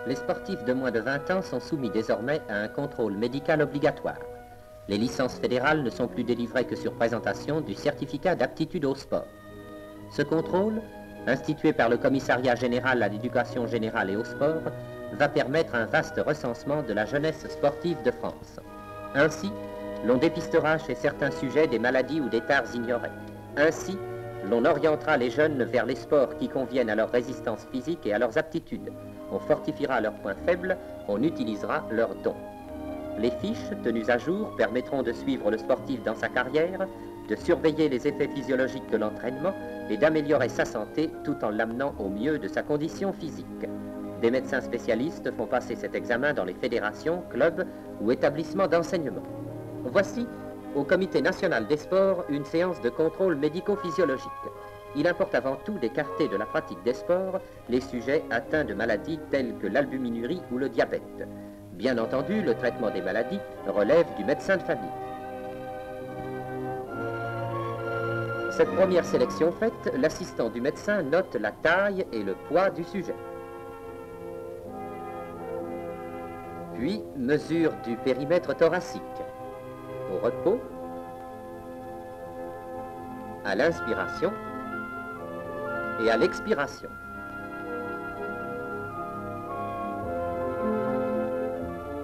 Les sportifs de moins de 20 ans sont soumis désormais à un contrôle médical obligatoire. Les licences fédérales ne sont plus délivrées que sur présentation du certificat d'aptitude au sport. Ce contrôle, institué par le Commissariat général à l'éducation générale et au sport, va permettre un vaste recensement de la jeunesse sportive de France. Ainsi, l'on dépistera chez certains sujets des maladies ou des tares ignorées. Ainsi, l'on orientera les jeunes vers les sports qui conviennent à leur résistance physique et à leurs aptitudes. On fortifiera leurs points faibles, on utilisera leurs dons. Les fiches tenues à jour permettront de suivre le sportif dans sa carrière, de surveiller les effets physiologiques de l'entraînement et d'améliorer sa santé tout en l'amenant au mieux de sa condition physique. Des médecins spécialistes font passer cet examen dans les fédérations, clubs ou établissements d'enseignement. Voici, au Comité national des sports, une séance de contrôle médico-physiologique. Il importe avant tout d'écarter de la pratique des sports les sujets atteints de maladies telles que l'albuminurie ou le diabète. Bien entendu, le traitement des maladies relève du médecin de famille. Cette première sélection faite, l'assistant du médecin note la taille et le poids du sujet. Puis, mesure du périmètre thoracique. Au repos, à l'inspiration et à l'expiration.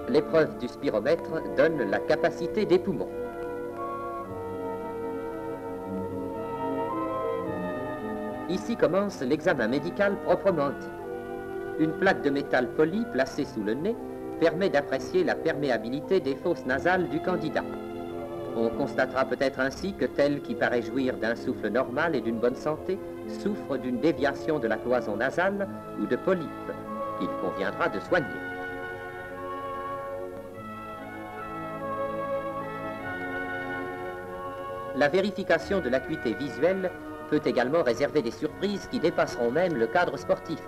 L'épreuve du spiromètre donne la capacité des poumons. Ici commence l'examen médical proprement dit. Une plaque de métal poli placée sous le nez permet d'apprécier la perméabilité des fosses nasales du candidat. On constatera peut-être ainsi que tel qui paraît jouir d'un souffle normal et d'une bonne santé souffre d'une déviation de la cloison nasale ou de polypes qu'il conviendra de soigner. La vérification de l'acuité visuelle peut également réserver des surprises qui dépasseront même le cadre sportif.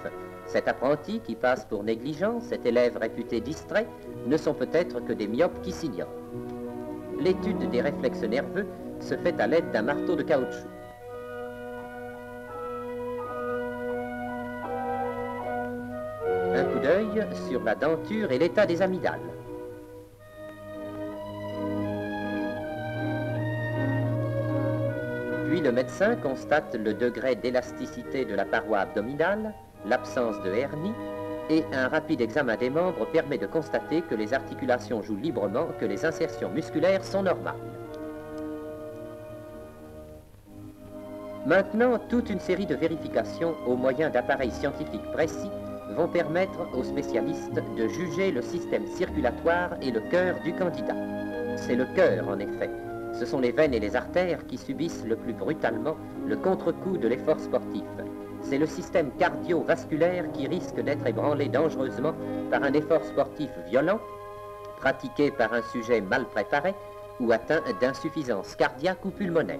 Cet apprenti qui passe pour négligent, cet élève réputé distrait, ne sont peut-être que des myopes qui s'ignorent. L'étude des réflexes nerveux se fait à l'aide d'un marteau de caoutchouc. Un coup d'œil sur la denture et l'état des amygdales. Puis le médecin constate le degré d'élasticité de la paroi abdominale, l'absence de hernie, et un rapide examen des membres permet de constater que les articulations jouent librement, que les insertions musculaires sont normales. Maintenant, toute une série de vérifications au moyen d'appareils scientifiques précis vont permettre aux spécialistes de juger le système circulatoire et le cœur du candidat. C'est le cœur, en effet. Ce sont les veines et les artères qui subissent le plus brutalement le contre-coup de l'effort sportif. C'est le système cardiovasculaire qui risque d'être ébranlé dangereusement par un effort sportif violent, pratiqué par un sujet mal préparé ou atteint d'insuffisance cardiaque ou pulmonaire.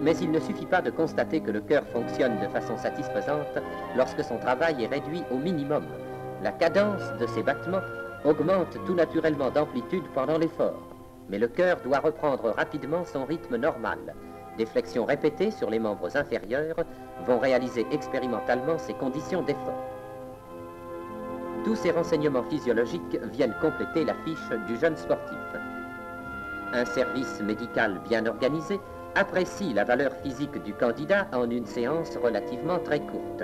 Mais il ne suffit pas de constater que le cœur fonctionne de façon satisfaisante lorsque son travail est réduit au minimum. La cadence de ses battements augmente tout naturellement d'amplitude pendant l'effort. Mais le cœur doit reprendre rapidement son rythme normal. Des flexions répétées sur les membres inférieurs vont réaliser expérimentalement ces conditions d'effort. Tous ces renseignements physiologiques viennent compléter la fiche du jeune sportif. Un service médical bien organisé apprécie la valeur physique du candidat en une séance relativement très courte.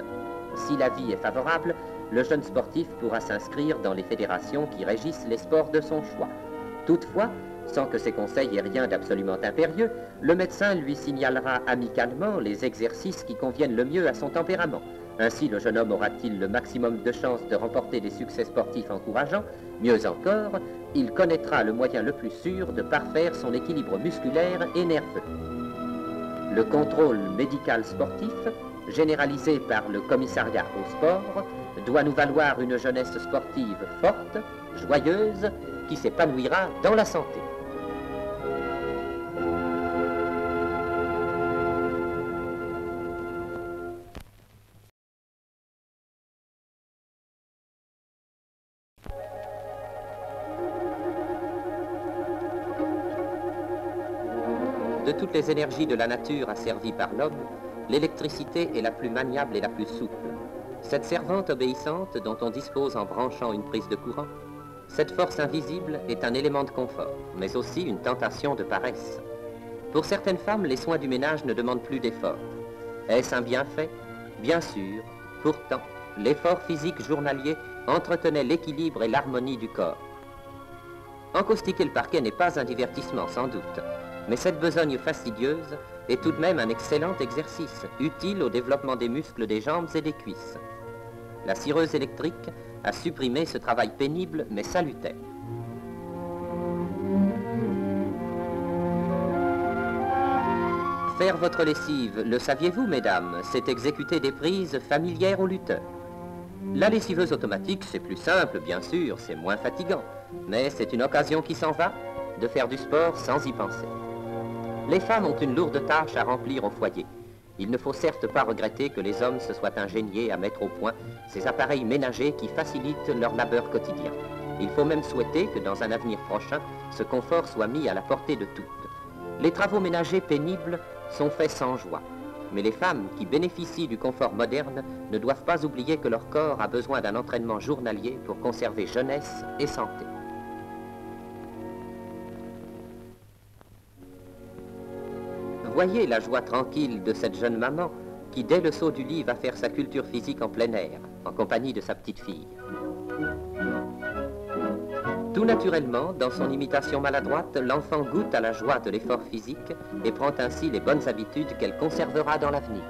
Si l'avis est favorable, le jeune sportif pourra s'inscrire dans les fédérations qui régissent les sports de son choix. Toutefois, sans que ses conseils aient rien d'absolument impérieux, le médecin lui signalera amicalement les exercices qui conviennent le mieux à son tempérament. Ainsi, le jeune homme aura-t-il le maximum de chances de remporter des succès sportifs encourageants. Mieux encore, il connaîtra le moyen le plus sûr de parfaire son équilibre musculaire et nerveux. Le contrôle médical sportif, généralisé par le commissariat au sport, doit nous valoir une jeunesse sportive forte, joyeuse, qui s'épanouira dans la santé. De toutes les énergies de la nature asservies par l'homme, l'électricité est la plus maniable et la plus souple. Cette servante obéissante dont on dispose en branchant une prise de courant, cette force invisible est un élément de confort, mais aussi une tentation de paresse. Pour certaines femmes, les soins du ménage ne demandent plus d'effort. Est-ce un bienfait? Bien sûr. Pourtant, l'effort physique journalier entretenait l'équilibre et l'harmonie du corps. Encaustiquer le parquet n'est pas un divertissement, sans doute, mais cette besogne fastidieuse est tout de même un excellent exercice, utile au développement des muscles des jambes et des cuisses. La cireuse électrique a supprimé ce travail pénible mais salutaire. Faire votre lessive, le saviez-vous, mesdames, c'est exécuter des prises familières aux lutteurs. La lessiveuse automatique, c'est plus simple, bien sûr, c'est moins fatigant, mais c'est une occasion qui s'en va de faire du sport sans y penser. Les femmes ont une lourde tâche à remplir au foyer. Il ne faut certes pas regretter que les hommes se soient ingéniés à mettre au point ces appareils ménagers qui facilitent leur labeur quotidien. Il faut même souhaiter que dans un avenir prochain, ce confort soit mis à la portée de toutes. Les travaux ménagers pénibles sont faits sans joie. Mais les femmes qui bénéficient du confort moderne ne doivent pas oublier que leur corps a besoin d'un entraînement journalier pour conserver jeunesse et santé. Voyez la joie tranquille de cette jeune maman qui, dès le saut du lit, va faire sa culture physique en plein air, en compagnie de sa petite fille. Tout naturellement, dans son imitation maladroite, l'enfant goûte à la joie de l'effort physique et prend ainsi les bonnes habitudes qu'elle conservera dans l'avenir.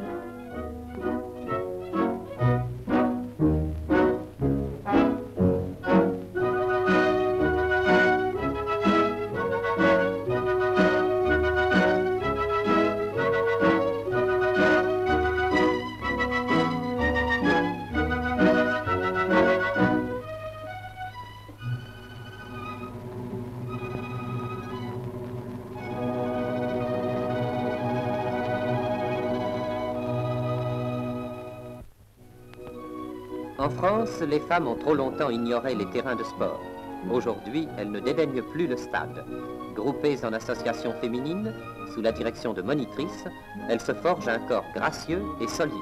En France, les femmes ont trop longtemps ignoré les terrains de sport. Aujourd'hui, elles ne dédaignent plus le stade. Groupées en associations féminines, sous la direction de monitrices, elles se forgent un corps gracieux et solide.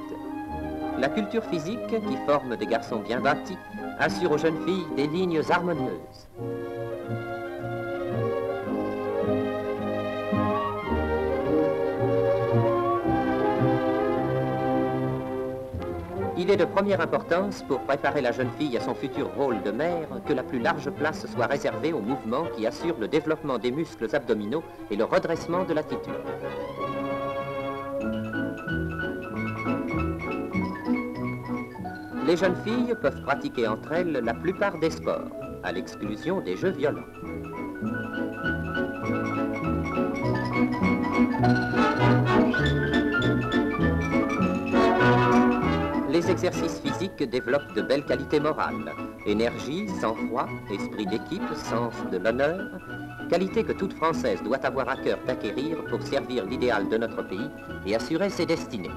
La culture physique, qui forme des garçons bien bâtis, assure aux jeunes filles des lignes harmonieuses. Il est de première importance pour préparer la jeune fille à son futur rôle de mère que la plus large place soit réservée aux mouvements qui assurent le développement des muscles abdominaux et le redressement de l'attitude. Les jeunes filles peuvent pratiquer entre elles la plupart des sports, à l'exclusion des jeux violents. Les exercices physiques développent de belles qualités morales, énergie, sang-froid, esprit d'équipe, sens de l'honneur, qualités que toute Française doit avoir à cœur d'acquérir pour servir l'idéal de notre pays et assurer ses destinées.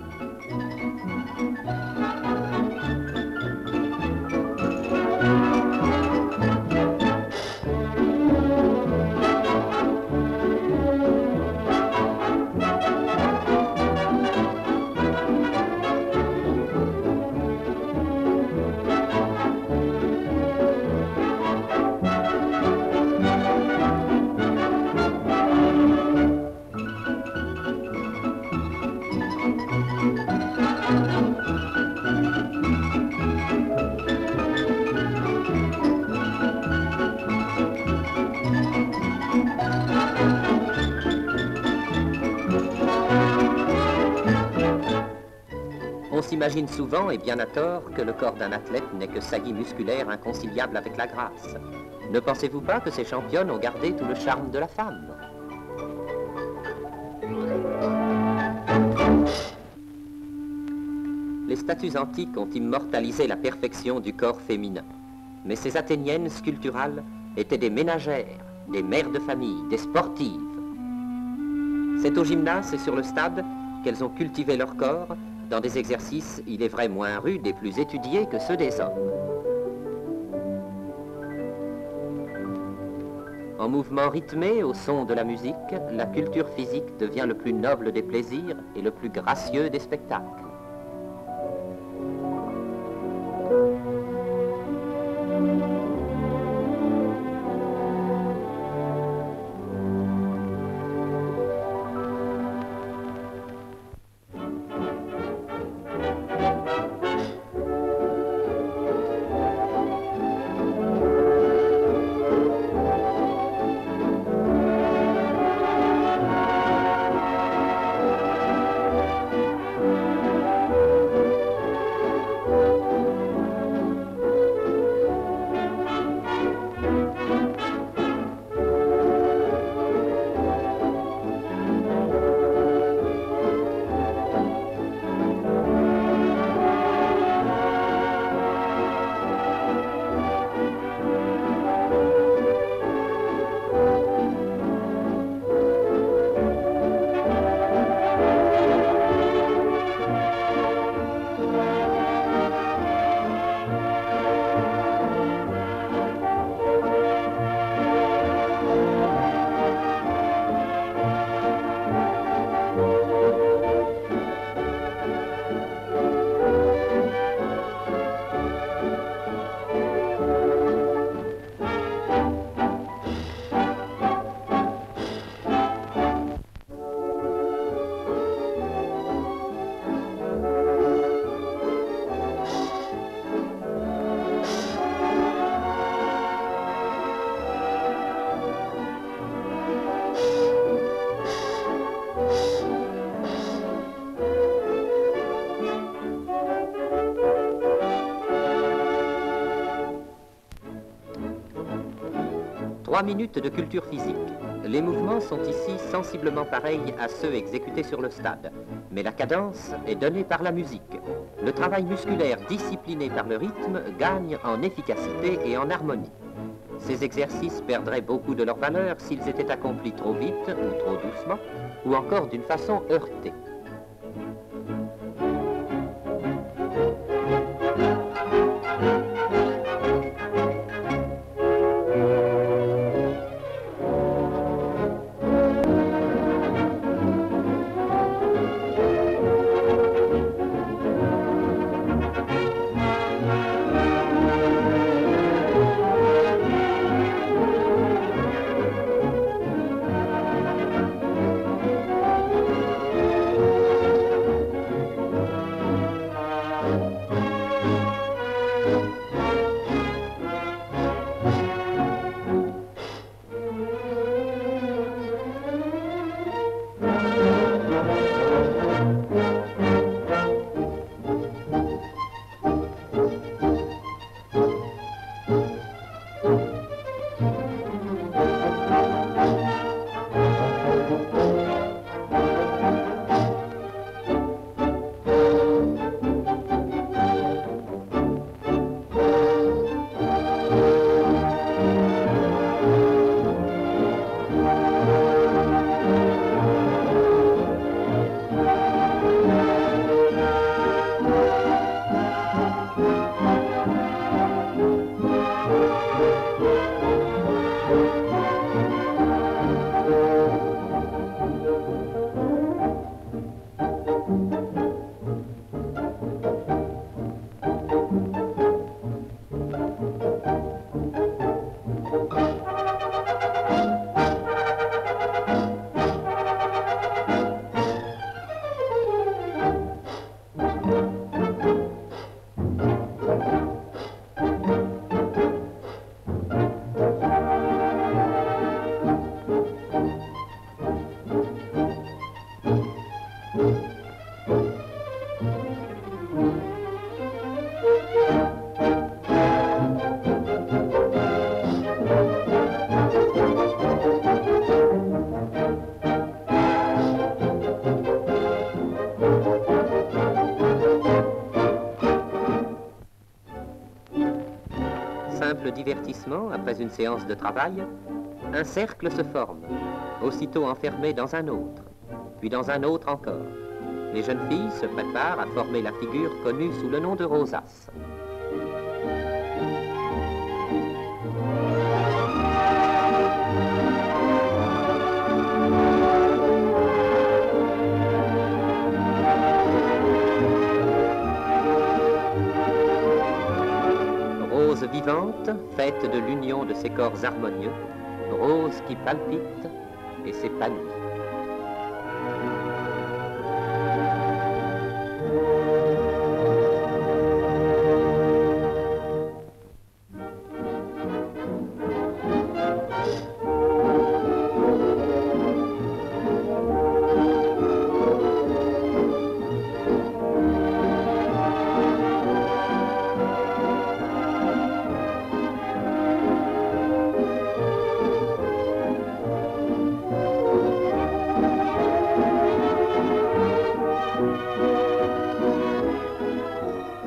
On s'imagine souvent, et bien à tort, que le corps d'un athlète n'est que saillie musculaire inconciliable avec la grâce. Ne pensez-vous pas que ces championnes ont gardé tout le charme de la femme? Les statues antiques ont immortalisé la perfection du corps féminin. Mais ces Athéniennes sculpturales étaient des ménagères, des mères de famille, des sportives. C'est au gymnase et sur le stade qu'elles ont cultivé leur corps dans des exercices, il est vrai, moins rudes et plus étudiés que ceux des hommes. En mouvement rythmé au son de la musique, la culture physique devient le plus noble des plaisirs et le plus gracieux des spectacles. 3 minutes de culture physique. Les mouvements sont ici sensiblement pareils à ceux exécutés sur le stade, mais la cadence est donnée par la musique. Le travail musculaire discipliné par le rythme gagne en efficacité et en harmonie. Ces exercices perdraient beaucoup de leur valeur s'ils étaient accomplis trop vite ou trop doucement, ou encore d'une façon heurtée. Simple divertissement après une séance de travail, un cercle se forme, aussitôt enfermé dans un autre, puis dans un autre encore. Les jeunes filles se préparent à former la figure connue sous le nom de rosace. Rose vivante, faite de l'union de ces corps harmonieux, rose qui palpite et s'épanouit.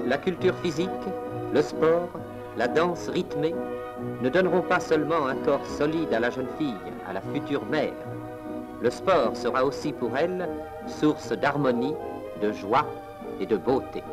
La culture physique, le sport, la danse rythmée ne donneront pas seulement un corps solide à la jeune fille, à la future mère. Le sport sera aussi pour elle source d'harmonie, de joie et de beauté.